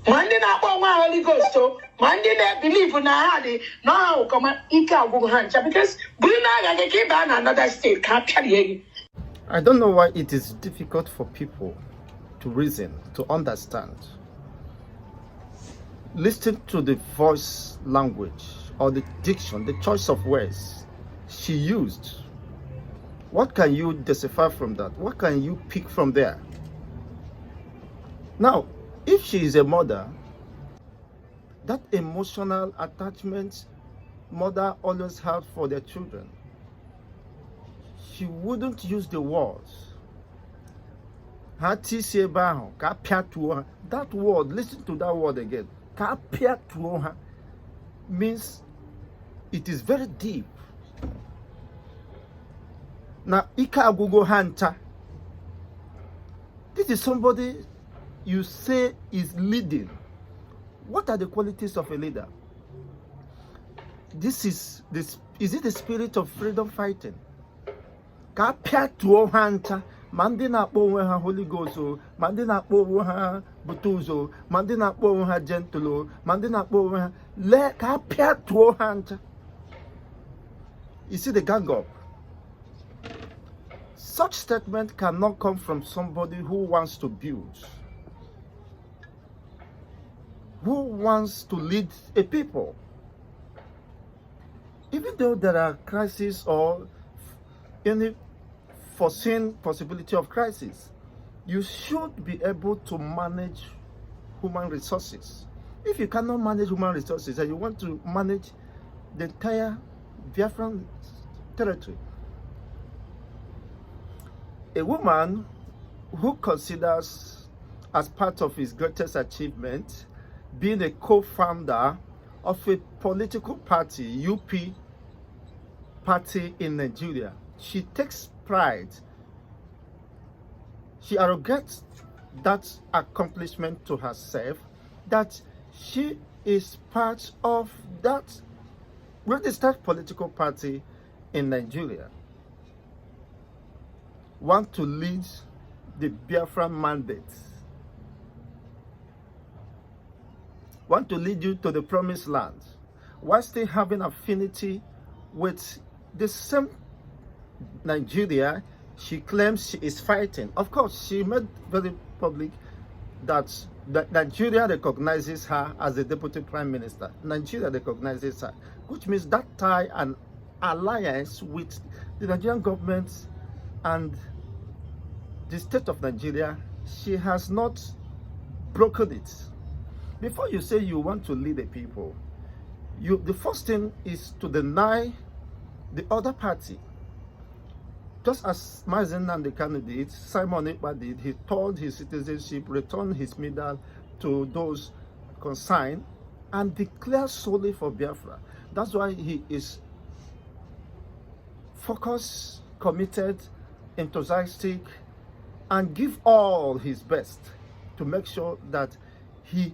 Mandi na kwa Holy Ghost, so Mandi na believe na hadi no come ika go hancha because Bruna ga keep down another state can't carry. I don't know why it is difficult for people to reason, to understand. Listen to the voice language or the diction, the choice of words she used. What can you decipher from that? What can you pick from there? Now, if she is a mother, that emotional attachment mother always had for their children, she wouldn't use the words. That word, listen to that word again. Means it is very deep. Now, Ika Agugo Hanta, this is somebody you say is leading. What are the qualities of a leader? Is it the spirit of freedom fighting? Kapia tuo hanta, mandina po ha Holy Ghost, mandina po ha butuzo, mandina po ha gentle, mandina po ha le kapia tuo hanta. You see the gang up. Such statement cannot come from somebody who wants to build, who wants to lead a people. Even though there are crises or any foreseen possibility of crisis, you should be able to manage human resources. If you cannot manage human resources and you want to manage the entire Biafran territory, a woman who considers as part of his greatest achievement being a co-founder of a political party, UP party in Nigeria, she takes pride. She arrogates that accomplishment to herself, that she is part of that registered political party in Nigeria. Want to lead the Biafran mandate. Want to lead you to the promised land, while still having affinity with the same Nigeria she claims she is fighting. Of course, she made very public that Nigeria recognizes her as the deputy prime minister. Nigeria recognizes her, which means that tie and alliance with the Nigerian government and the state of Nigeria, she has not broken it. Before you say you want to lead the people, the first thing is to deny the other party. Just as Mazen and the candidate, Simon Ekpa did, he told his citizenship, returned his medal to those consigned, and declared solely for Biafra. That's why he is focused, committed, enthusiastic, and give all his best to make sure that he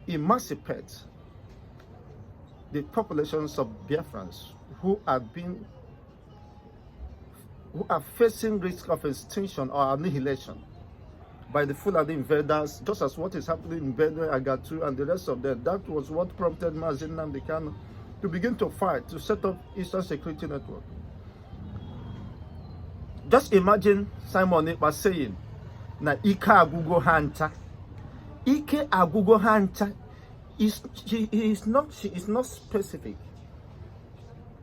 emancipates the populations of Biafrans who are facing risk of extinction or annihilation by the Fulani invaders, just as what is happening in Benue, Agatu, and the rest of them. That was what prompted Mazen Nnamdi Kanu to begin to fight, to set up Eastern Security Network. Just imagine Simon Ekpa saying, "Na Ike Agugo Hanta." Ike Agugo Hanta she is not specific.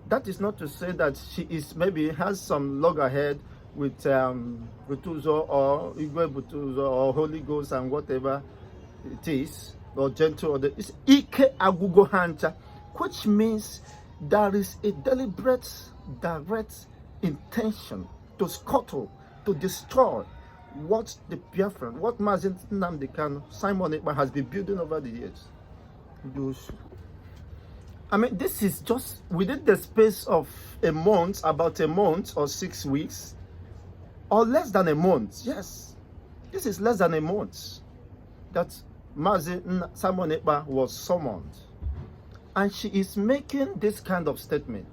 That is not to say that she is maybe has some loggerhead with Butuzo or Igwe Butuzo or Holy Ghost and whatever it is, or gentle, or it's Ike Agugo Hanta, which means there is a deliberate, direct intention to scuttle, to destroy what the Biafran, what Mazen Nnamdi Kanu, Simon Ekpa has been building over the years. I mean, this is just within the space of a month, about a month or 6 weeks, or less than a month. Yes, this is less than a month that Simon Ekpa was summoned, and she is making this kind of statement.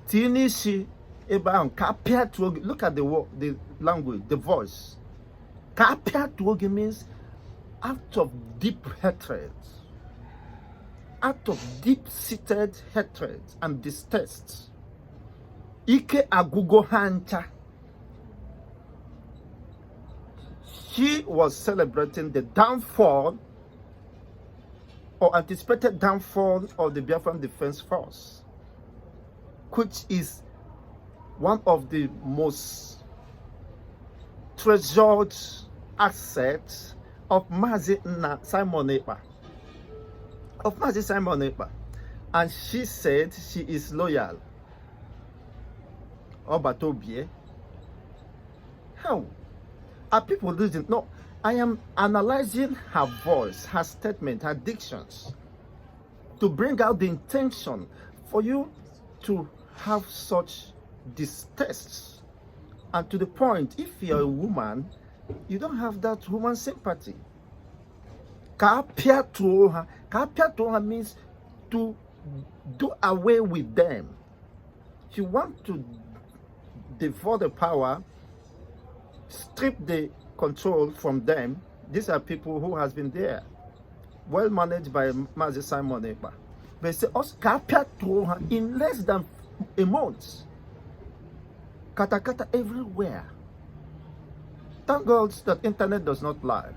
Tinishi Eba Kapia Tuogi. Look at the language, the voice. Kapia Tuogi means out of deep hatred, out of deep-seated hatred and distaste. Ike agugo hancha. She was celebrating the downfall or anticipated downfall of the Biafran Defense Force, which is one of the most treasured assets of Mazi Simon Ekpa. And she said she is loyal. Obatobie. How? Are people losing? No, I am analyzing her voice, her statement, her dictions to bring out the intention for you to have such distaste. And to the point, if you're a woman, you don't have that woman sympathy. Kapia to her means to do away with them. You want to devour the power, strip the control from them. These are people who has been there, well managed by Mazi Simon Ekpa. They say us kapia to her in less than a month. Katakata everywhere. Thank God that internet does not lie.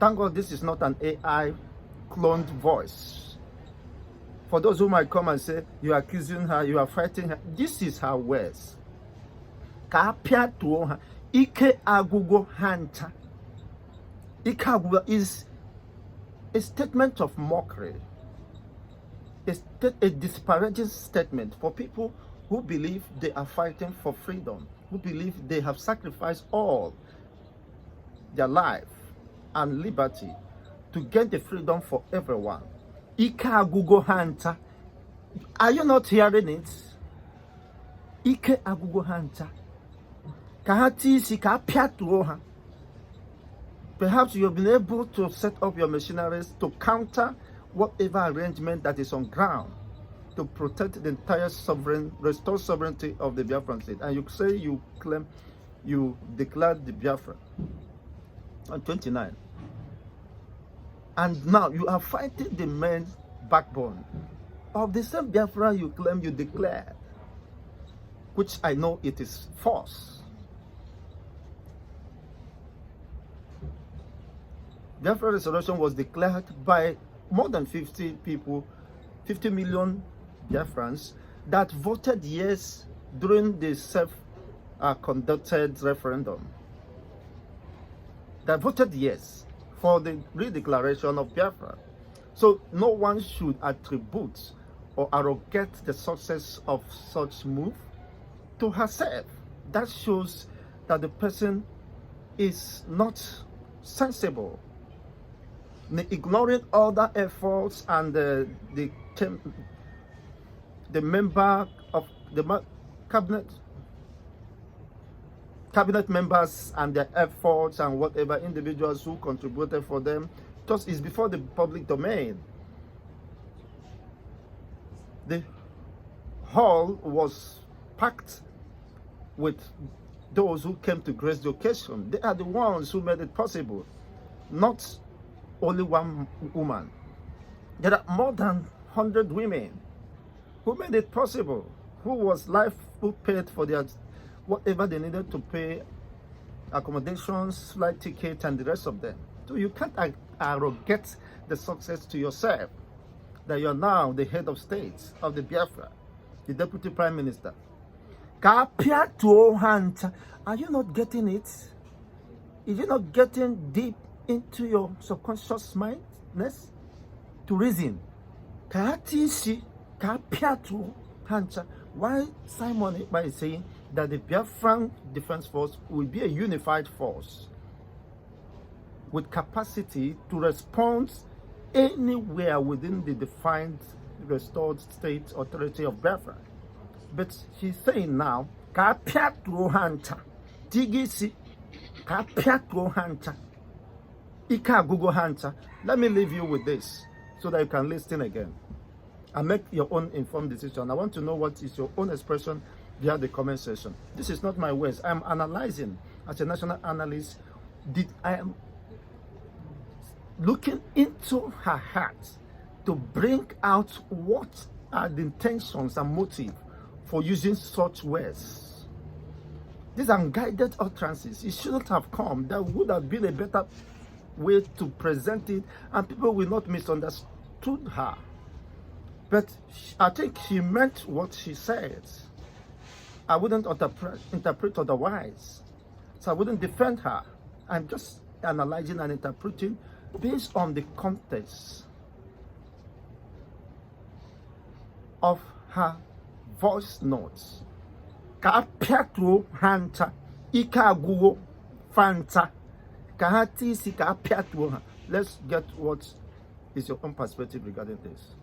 Thank God this is not an AI cloned voice. For those who might come and say, you are accusing her, you are fighting her, this is her words. Kapia to her. Ike agugo hanta. Ike agugo is a statement of mockery. A disparaging statement for people who believe they are fighting for freedom, who believe they have sacrificed all their life and liberty to get the freedom for everyone. Ike agugo hanta. Are you not hearing it? Ike agugo hanta. Perhaps you have been able to set up your machineries to counter whatever arrangement that is on ground to protect the entire restore sovereignty of the Biafran state. And you say you claim you declared the Biafra on 29. And now you are fighting the main backbone of the same Biafra you claim you declared, which I know it is false. Biafra Restoration was declared by more than 50 people, 50 million Biafrans that voted yes during the self-conducted referendum. That voted yes for the redeclaration of Biafra. So no one should attribute or arrogate the success of such move to herself. That shows that the person is not sensible, ignoring other efforts and the member of the cabinet members and their efforts and whatever individuals who contributed for them. Just is before the public domain. The hall was packed with those who came to grace the occasion. They are the ones who made it possible, not only one woman. There are more than 100 women who made it possible, who paid for their whatever they needed to pay, accommodations, flight tickets, and the rest of them. So you can't arrogate the success to yourself that you're now the head of state of the Biafra, the deputy prime minister. Are you not getting it? Is it not getting deep into your subconscious mindness to reason? Why Simon Ekpa is saying that the Biafran Defense Force will be a unified force with capacity to respond anywhere within the defined restored state authority of Biafra. But she's saying now, let me leave you with this so that you can listen again and make your own informed decision. I want to know what is your own expression via the comment section. This is not my words. I am analyzing as a national analyst. I am looking into her heart to bring out what are the intentions and motive for using such words. These unguided utterances, it shouldn't have come. There would have been a better way to present it, and people will not misunderstood her. But I think she meant what she said. I wouldn't interpret otherwise. So I wouldn't defend her. I'm just analyzing and interpreting based on the context of her voice notes. Ka piatro hanta ika guo fanta ka hati si ka piatro. Let's get what is your own perspective regarding this.